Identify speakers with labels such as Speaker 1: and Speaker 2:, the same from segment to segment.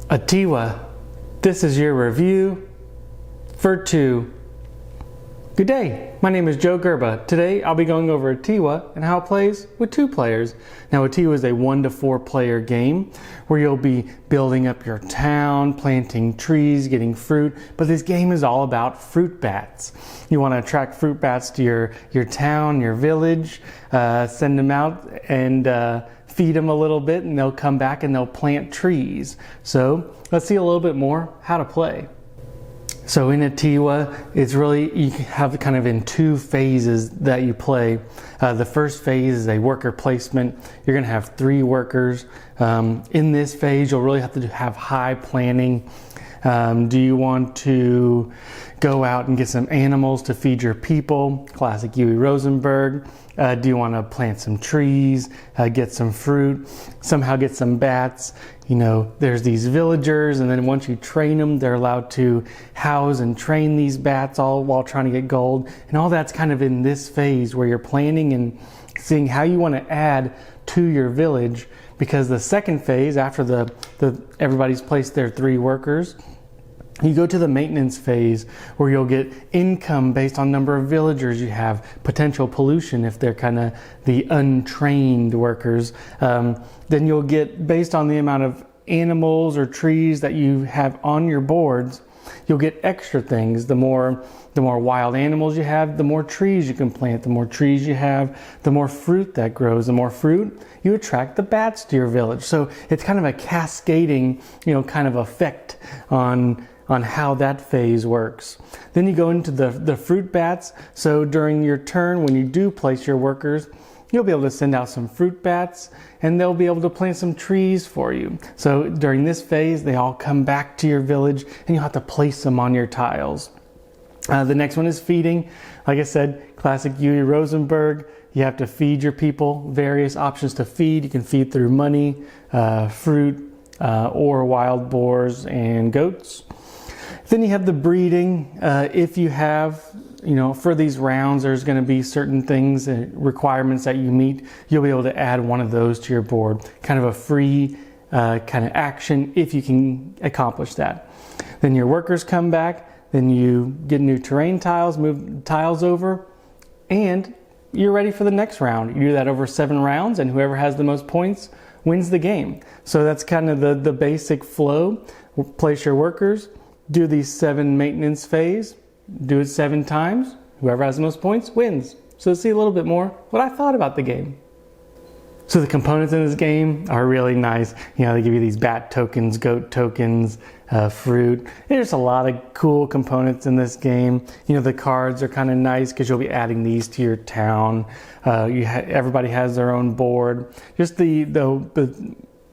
Speaker 1: Atiwa, this is your review for 2. Good day, my name is Joe Gerba. Today I'll be going over Atiwa and how it plays with 2 players. Now Atiwa is a 1 to 4 player game where you'll be building up your town, planting trees, getting fruit, but this game is all about fruit bats. You want to attract fruit bats to your town, your village, send them out and feed them a little bit and they'll come back and they'll plant trees. So let's see a little bit more how to play. So in Atiwa, it's really, you have kind of in 2 phases that you play. The first phase is a worker placement. You're going to have 3 workers. In this phase, you'll really have to have high planning. Do you want to go out and get some animals to feed your people? Classic Huey Rosenberg. Do you want to plant some trees, get some fruit, somehow get some bats? You know, there's these villagers, and then once you train them, they're allowed to house and train these bats all while trying to get gold. And all that's kind of in this phase where you're planning and seeing how you want to add to your village, because the second phase, after everybody's placed their 3 workers, you go to the maintenance phase where you'll get income based on number of villagers you have, potential pollution if they're kind of the untrained workers. Then you'll get, based on the amount of animals or trees that you have on your boards, you'll get extra things. The more wild animals you have, the more trees you can plant. The more trees you have, the more fruit that grows. The more fruit, you attract the bats to your village. So it's kind of a cascading, kind of effect on how that phase works. Then you go into the fruit bats. So during your turn, when you do place your workers, you'll be able to send out some fruit bats and they'll be able to plant some trees for you. So during this phase, they all come back to your village and you'll have to place them on your tiles. The next one is feeding. Like I said, classic Huey Rosenberg. You have to feed your people, various options to feed. You can feed through money, fruit, or wild boars and goats. Then you have the breeding. If you have, for these rounds, there's going to be certain things, requirements that you meet. You'll be able to add one of those to your board. Kind of a free kind of action if you can accomplish that. Then your workers come back. Then you get new terrain tiles, move tiles over, and you're ready for the next round. You do that over 7 rounds, and whoever has the most points wins the game. So that's kind of the basic flow. Place your workers. Do these 7 maintenance phase, do it 7 times. Whoever has the most points wins. So let's see a little bit more what I thought about the game. So the components in this game are really nice. They give you these bat tokens, goat tokens, fruit. There's a lot of cool components in this game. The cards are kind of nice because you'll be adding these to your town. Everybody has their own board. Just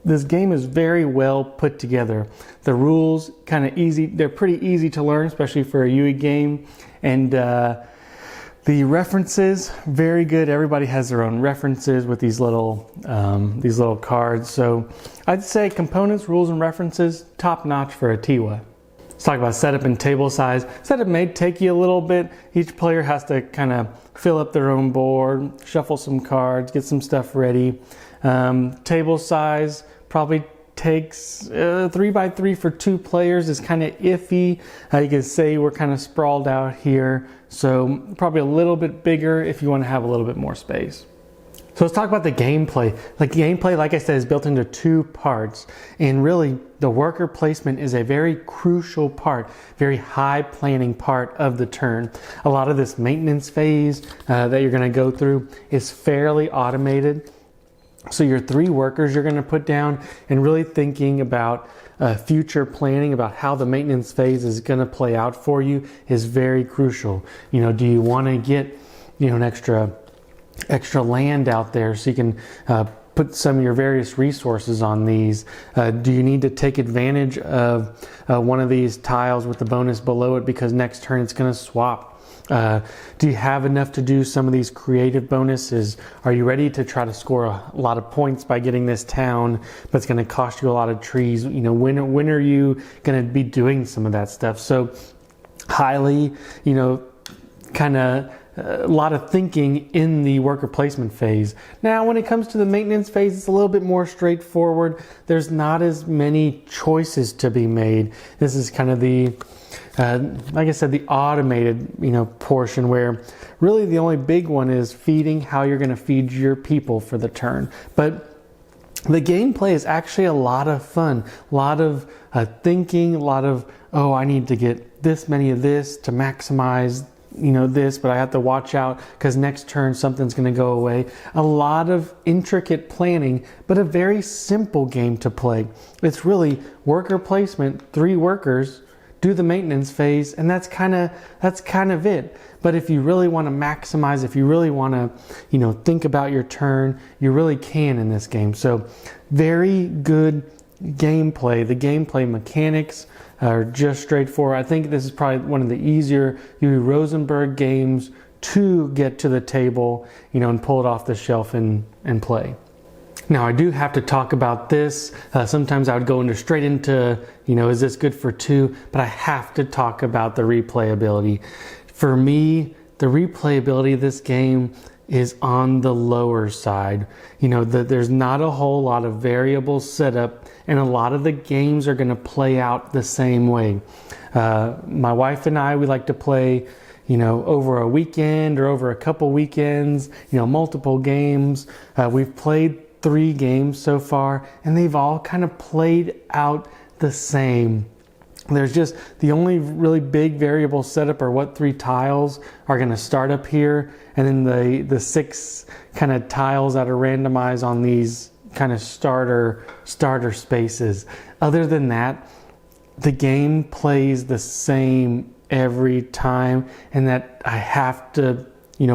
Speaker 1: this game is very well put together. The rules kind of easy. They're pretty easy to learn, especially for a UE game. And the references, very good. Everybody has their own references with these little cards. So I'd say components, rules, and references, top notch for Atiwa. Let's talk about setup and table size. Setup may take you a little bit. Each player has to kind of fill up their own board, shuffle some cards, get some stuff ready. Table size probably takes 3x3 for 2 players is kind of iffy. You can say we're kind of sprawled out here, so probably a little bit bigger if you want to have a little bit more space. So let's talk about the gameplay. The gameplay, like I said, is built into 2 parts, and really the worker placement is a very crucial part, very high planning part of the turn. A lot of this maintenance phase that you're going to go through is fairly automated. So your 3 workers you're going to put down, and really thinking about future planning about how the maintenance phase is going to play out for you is very crucial. Do you want to get an extra land out there so you can put some of your various resources on these? Do you need to take advantage of one of these tiles with the bonus below it because next turn it's going to swap? Do you have enough to do some of these creative bonuses? Are you ready to try to score a lot of points by getting this town, but it's going to cost you a lot of trees? When are you going to be doing some of that stuff? So highly, kind of a lot of thinking in the worker placement phase. Now, when it comes to the maintenance phase, it's a little bit more straightforward. There's not as many choices to be made. This is kind of the, like I said, the automated, portion where really the only big one is feeding, how you're going to feed your people for the turn. But the gameplay is actually a lot of fun, a lot of thinking, a lot of, oh, I need to get this many of this to maximize, this, but I have to watch out because next turn something's going to go away. A lot of intricate planning, but a very simple game to play. It's really worker placement, 3 workers, do the maintenance phase, and that's kind of it. But if you really want to maximize, if you really want to, think about your turn, you really can in this game. So very good gameplay. The gameplay mechanics are just straightforward. I think this is probably one of the easier Uwe Rosenberg games to get to the table, and pull it off the shelf and play. Now, I do have to talk about this. Sometimes I would go straight into, is this good for 2? But I have to talk about the replayability. For me, the replayability of this game is on the lower side. There's not a whole lot of variable setup, and a lot of the games are going to play out the same way. My wife and I, we like to play, over a weekend or over a couple weekends, multiple games. We've played 3 games so far, and they've all kind of played out the same. There's just the only really big variable setup are what 3 tiles are going to start up here, and then the 6 kind of tiles that are randomized on these kind of starter spaces. Other than that, the game plays the same every time, and that I have to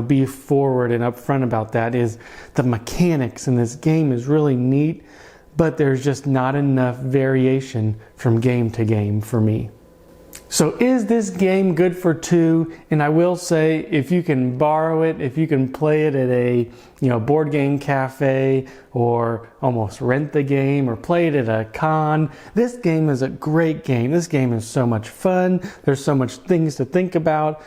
Speaker 1: be forward and upfront about that. Is the mechanics in this game is really neat, but there's just not enough variation from game to game for me. So is this game good for 2? And I will say, if you can borrow it, if you can play it at a board game cafe, or almost rent the game or play it at a con, this game is a great game. This game is so much fun. There's so much things to think about.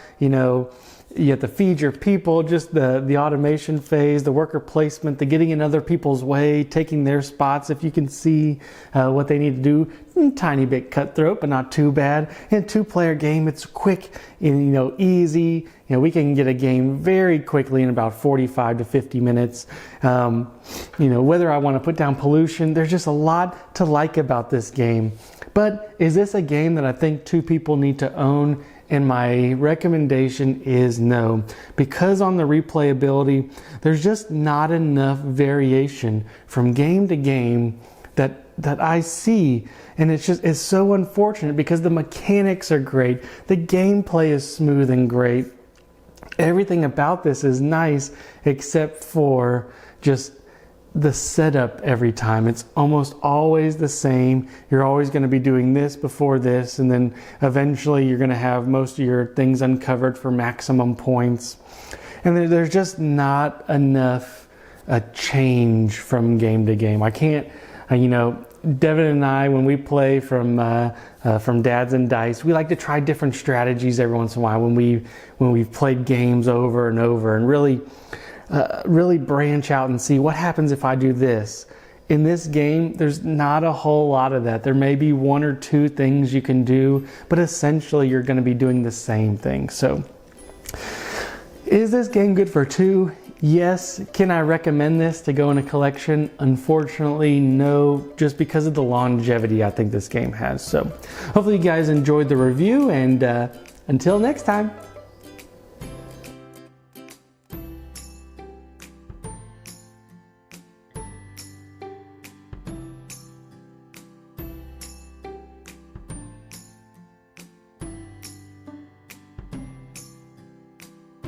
Speaker 1: You have to feed your people, just the automation phase, the worker placement, the getting in other people's way, taking their spots if you can see what they need to do. Tiny bit cutthroat, but not too bad. In a 2-player game, it's quick and easy. We can get a game very quickly in about 45 to 50 minutes. Whether I want to put down pollution, there's just a lot to like about this game. But is this a game that I think 2 people need to own? And my recommendation is no, because on the replayability, there's just not enough variation from game to game that I see. And it's so unfortunate, because the mechanics are great. The gameplay is smooth and great. Everything about this is nice, except for just the setup every time. It's almost always the same. You're always going to be doing this before this, and then eventually you're going to have most of your things uncovered for maximum points. And there's just not enough change from game to game. I can't, Devin and I, when we play from Dads and Dice, we like to try different strategies every once in a while when we've played games over and over, and really branch out and see what happens if I do this. In this game, there's not a whole lot of that. There may be 1 or 2 things you can do, but essentially you're going to be doing the same thing. So, is this game good for 2? Yes. Can I recommend this to go in a collection? Unfortunately, no, just because of the longevity I think this game has. So, hopefully you guys enjoyed the review, and until next time.